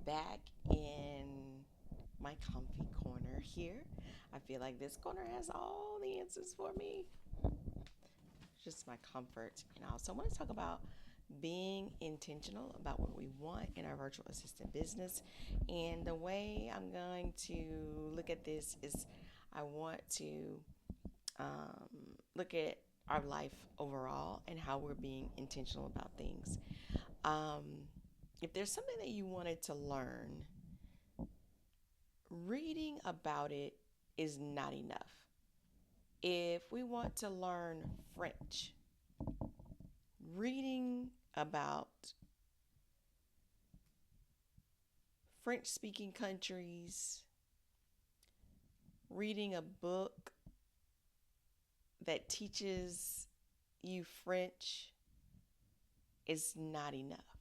back in my comfy corner here. I feel like this corner has all the answers for me. Just my comfort. So I want to talk about being intentional about what we want in our virtual assistant business. And the way I'm going to look at this is I want to look at our life overall and how we're being intentional about things. Um, if there's something that you wanted to learn, reading about it is not enough. If we want to learn French, reading about French speaking countries, reading a book that teaches you French is not enough.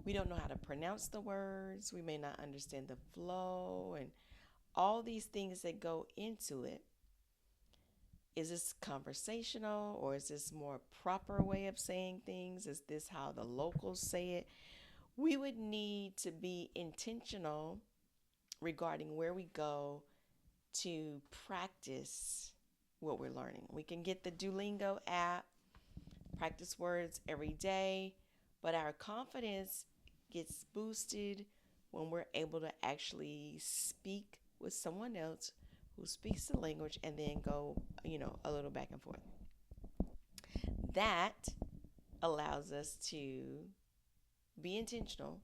We don't know how to pronounce the words, we may not understand the flow, and all these things that go into it. Is this conversational or is this more proper way of saying things? Is this how the locals say it? We would need to be intentional regarding where we go to practice what we're learning. We can get the Duolingo app, practice words every day, but our confidence gets boosted when we're able to actually speak with someone else who speaks the language and then go, a little back and forth. That allows us to be intentional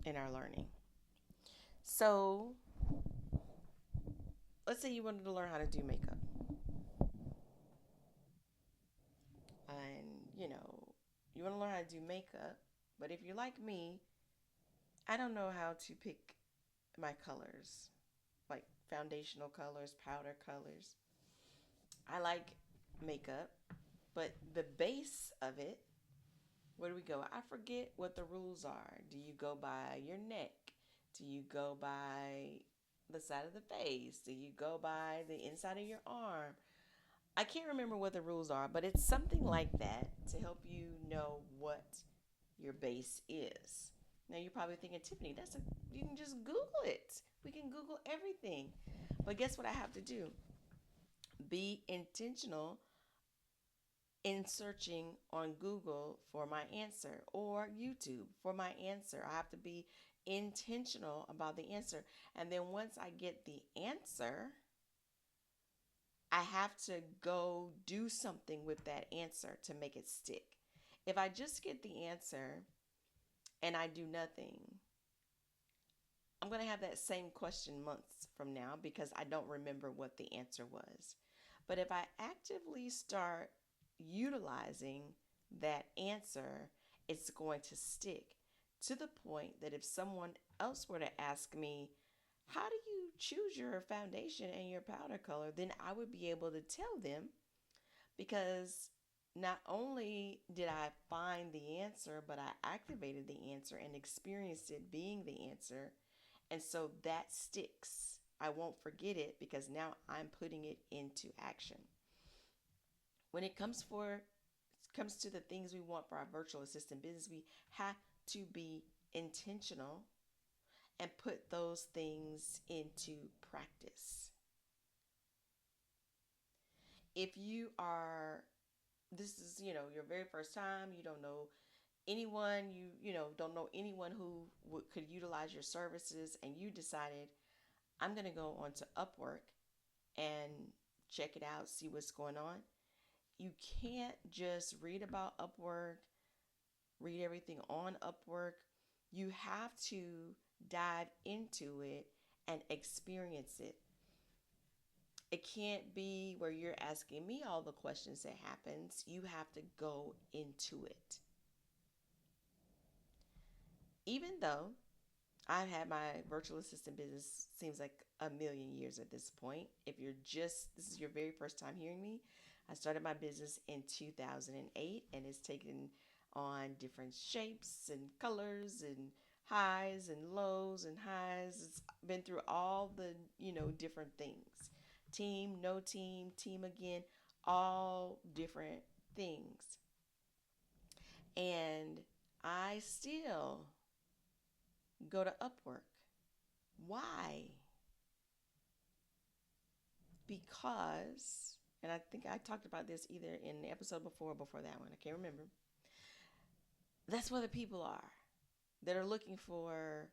in our learning. So, let's say you wanted to learn how to do makeup. And, you want to learn how to do makeup, but if you're like me, I don't know how to pick my colors, like foundational colors, powder colors. I like makeup, but the base of it, where do we go? I forget what the rules are. Do you go by your neck? Do you go by the side of the face? Do you go by the inside of your arm? I can't remember what the rules are, but it's something like that to help you know what your base is. Now you're probably thinking, Tiffany, you can just Google it. We can Google everything. But guess what I have to do? Be intentional in searching on Google for my answer or YouTube for my answer. I have to be intentional about the answer. And then once I get the answer, I have to go do something with that answer to make it stick. If I just get the answer and I do nothing, I'm going to have that same question months from now because I don't remember what the answer was. But if I actively start utilizing that answer, it's going to stick to the point that if someone else were to ask me, how do you choose your foundation and your powder color? Then I would be able to tell them because not only did I find the answer, but I activated the answer and experienced it being the answer. And so that sticks. I won't forget it because now I'm putting it into action. When it comes to the things we want for our virtual assistant business, we have to be intentional and put those things into practice. If you are this is, your very first time, you don't know anyone, don't know anyone who could utilize your services and you decided I'm going to go onto Upwork and check it out, see what's going on. You can't just read about Upwork, read everything on Upwork. You have to dive into it and experience it. It can't be where you're asking me all the questions that happens. You have to go into it. Even though I've had my virtual assistant business seems like a million years at this point. If this is your very first time hearing me, I started my business in 2008 and it's taken on different shapes and colors and highs and lows and highs. It's been through all the, different things. Team, no team, team again, all different things. And I still go to Upwork. Why? Because, and I think I talked about this either in the episode before or before that one, I can't remember. That's where the people are that are looking for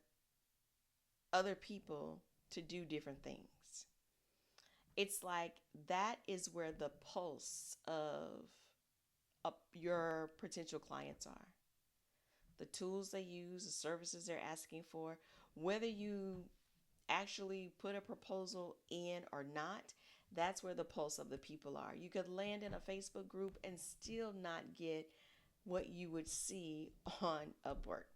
other people to do different things. It's like that is where the pulse of your potential clients are. The tools they use, the services they're asking for, whether you actually put a proposal in or not, that's where the pulse of the people are. You could land in a Facebook group and still not get what you would see on Upwork.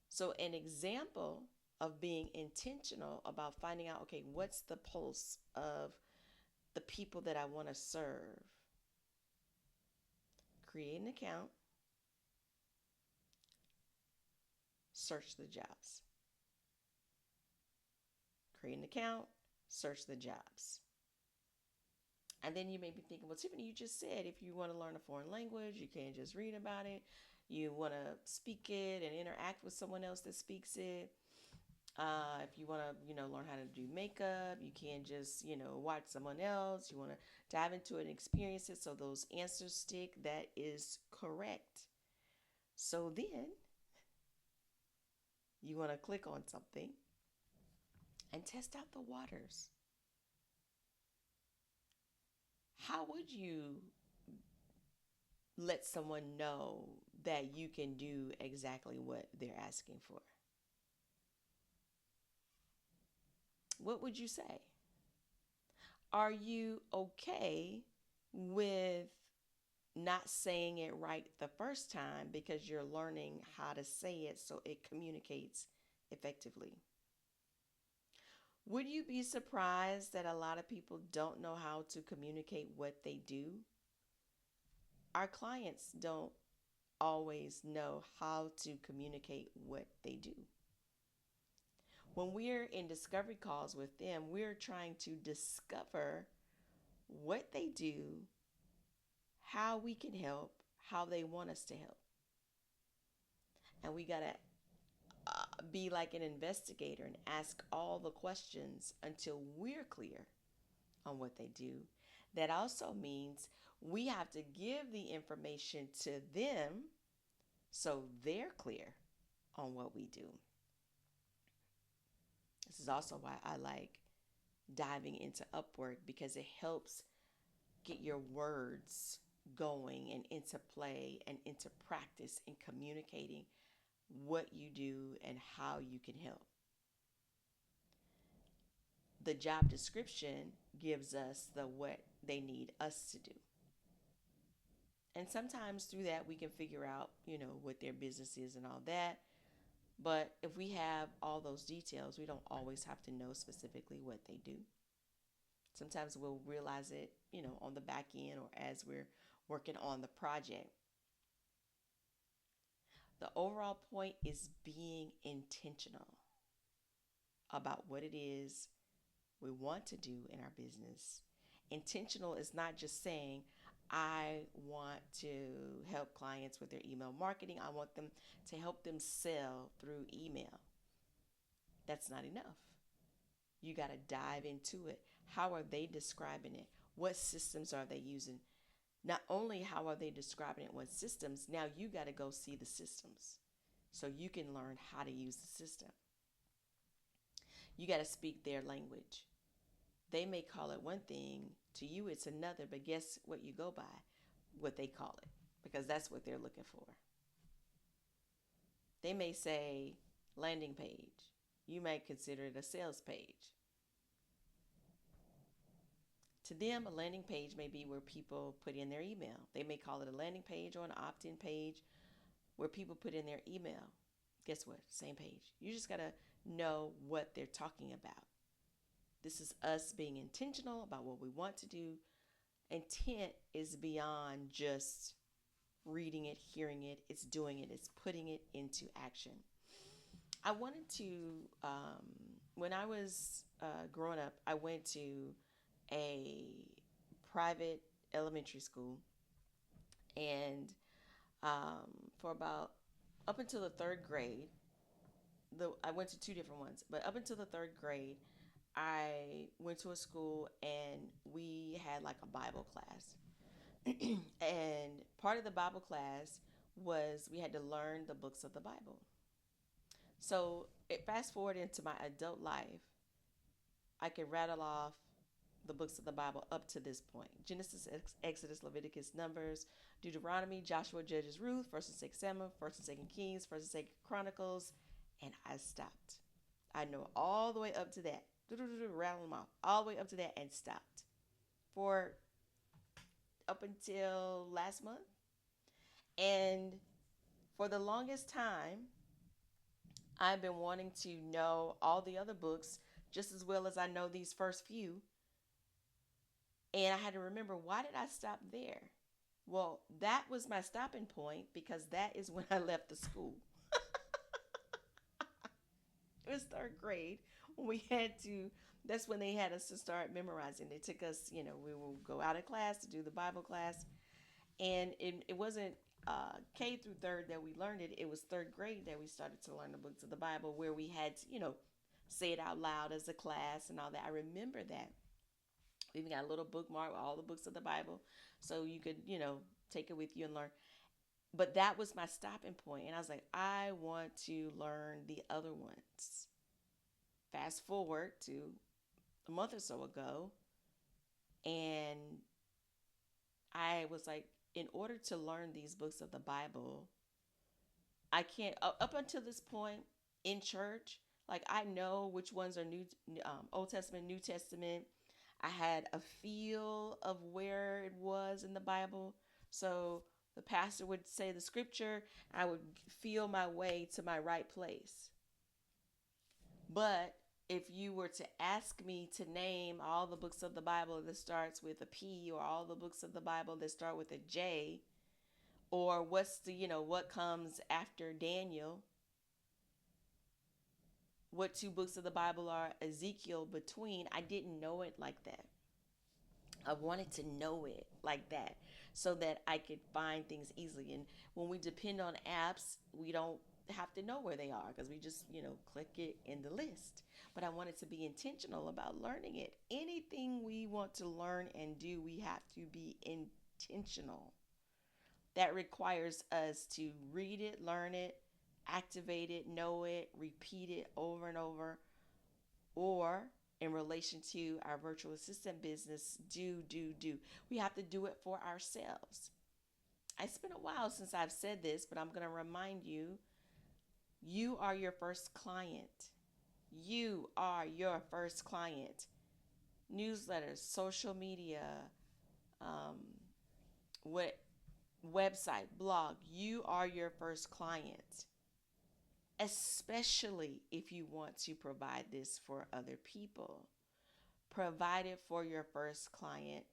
So, an example of being intentional about finding out, okay, what's the pulse of the people that I want to serve? Create an account, search the jobs. Create an account, search the jobs. And then you may be thinking, well, Tiffany, you just said if you want to learn a foreign language, you can't just read about it. You want to speak it and interact with someone else that speaks it. If you want to, learn how to do makeup, you can't just, watch someone else. You want to dive into it and experience it so those answers stick. That is correct. So then you want to click on something and test out the waters. How would you let someone know that you can do exactly what they're asking for? What would you say? Are you okay with not saying it right the first time because you're learning how to say it so it communicates effectively? Would you be surprised that a lot of people don't know how to communicate what they do? Our clients don't always know how to communicate what they do. When we're in discovery calls with them, we're trying to discover what they do, how we can help, how they want us to help. And we got to be like an investigator and ask all the questions until we're clear on what they do. That also means we have to give the information to them so they're clear on what we do. This is also why I like diving into Upwork, because it helps get your words going and into play and into practice in communicating what you do and how you can help. The job description gives us the what they need us to do. And sometimes through that we can figure out, what their business is and all that. But if we have all those details, we don't always have to know specifically what they do. Sometimes we'll realize it, on the back end or as we're working on the project. The overall point is being intentional about what it is we want to do in our business. Intentional is not just saying, I want to help clients with their email marketing. I want them to help them sell through email. That's not enough. You got to dive into it. How are they describing it? What systems are they using? Not only how are they describing it, what systems, now you got to go see the systems so you can learn how to use the system. You got to speak their language. They may call it one thing, to you it's another, but guess what you go by? What they call it, because that's what they're looking for. They may say landing page. You might consider it a sales page. To them, a landing page may be where people put in their email. They may call it a landing page or an opt-in page where people put in their email. Guess what? Same page. You just got to know what they're talking about. This is us being intentional about what we want to do. Intent is beyond just reading it, hearing it. It's doing it. It's putting it into action. I wanted to, when I was growing up, I went to a private elementary school, and for about up until the third grade, I went to two different ones, but up until the third grade, I went to a school and we had like a Bible class. And part of the Bible class was we had to learn the books of the Bible. So it fast forward into my adult life, I could rattle off the books of the Bible up to this point: Genesis, Exodus, Leviticus, Numbers, Deuteronomy, Joshua, Judges, Ruth, 1st and 2nd Samuel, 1st and 2nd Kings, 1st and 2nd Chronicles, and I stopped. I know all the way up to that. Rattle them off all the way up to that and stopped for up until last month. And for the longest time, I've been wanting to know all the other books just as well as I know these first few. And I had to remember, why did I stop there? Well, that was my stopping point because that is when I left the school. It was third grade when we had to, that's when they had us to start memorizing. They took us, we would go out of class to do the Bible class. And it wasn't K through third that we learned it. It was third grade that we started to learn the books of the Bible, where we had to, say it out loud as a class and all that. I remember that. We even got a little bookmark with all the books of the Bible so you could, take it with you and learn. But that was my stopping point. And I was like, I want to learn the other ones. Fast forward to a month or so ago, and I was like, in order to learn these books of the Bible, I can't, up until this point in church, like I know which ones are Old Testament, New Testament. I had a feel of where it was in the Bible. So the pastor would say the scripture, I would feel my way to my right place. But if you were to ask me to name all the books of the Bible that starts with a P, or all the books of the Bible that start with a J, or what comes after Daniel, what two books of the Bible are Ezekiel between, I didn't know it like that. I wanted to know it like that so that I could find things easily. And when we depend on apps, we don't have to know where they are because we just, click it in the list. But I wanted to be intentional about learning it. Anything we want to learn and do, we have to be intentional. That requires us to read it, learn it, activate it, know it, repeat it over and over, or in relation to our virtual assistant business, do. We have to do it for ourselves. It's been a while since I've said this, but I'm going to remind you, you are your first client. You are your first client. Newsletters, social media, um, what website, blog, you are your first client. Especially if you want to provide this for other people. Provide it for your first client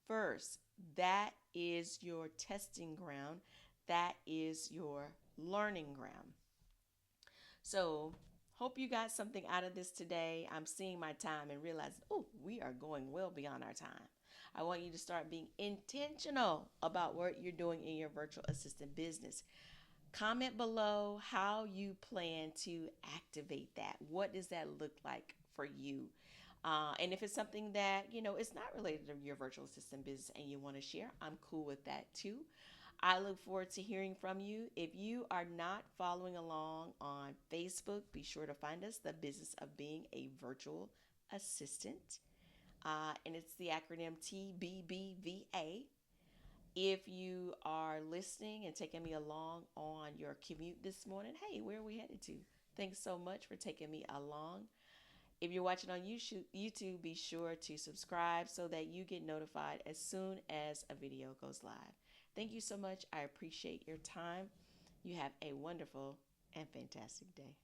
first. That is your testing ground. That is your learning ground. So, hope you got something out of this today. I'm seeing my time and realizing, oh, we are going well beyond our time. I want you to start being intentional about what you're doing in your virtual assistant business. Comment below how you plan to activate that. What does that look like for you? And if it's something that, it's not related to your virtual assistant business and you want to share, I'm cool with that too. I look forward to hearing from you. If you are not following along on Facebook, be sure to find us, The Business of Being a Virtual Assistant. And it's the acronym TBBVA. If you are listening and taking me along on your commute this morning, hey, where are we headed to? Thanks so much for taking me along. If you're watching on YouTube, be sure to subscribe so that you get notified as soon as a video goes live. Thank you so much. I appreciate your time. You have a wonderful and fantastic day.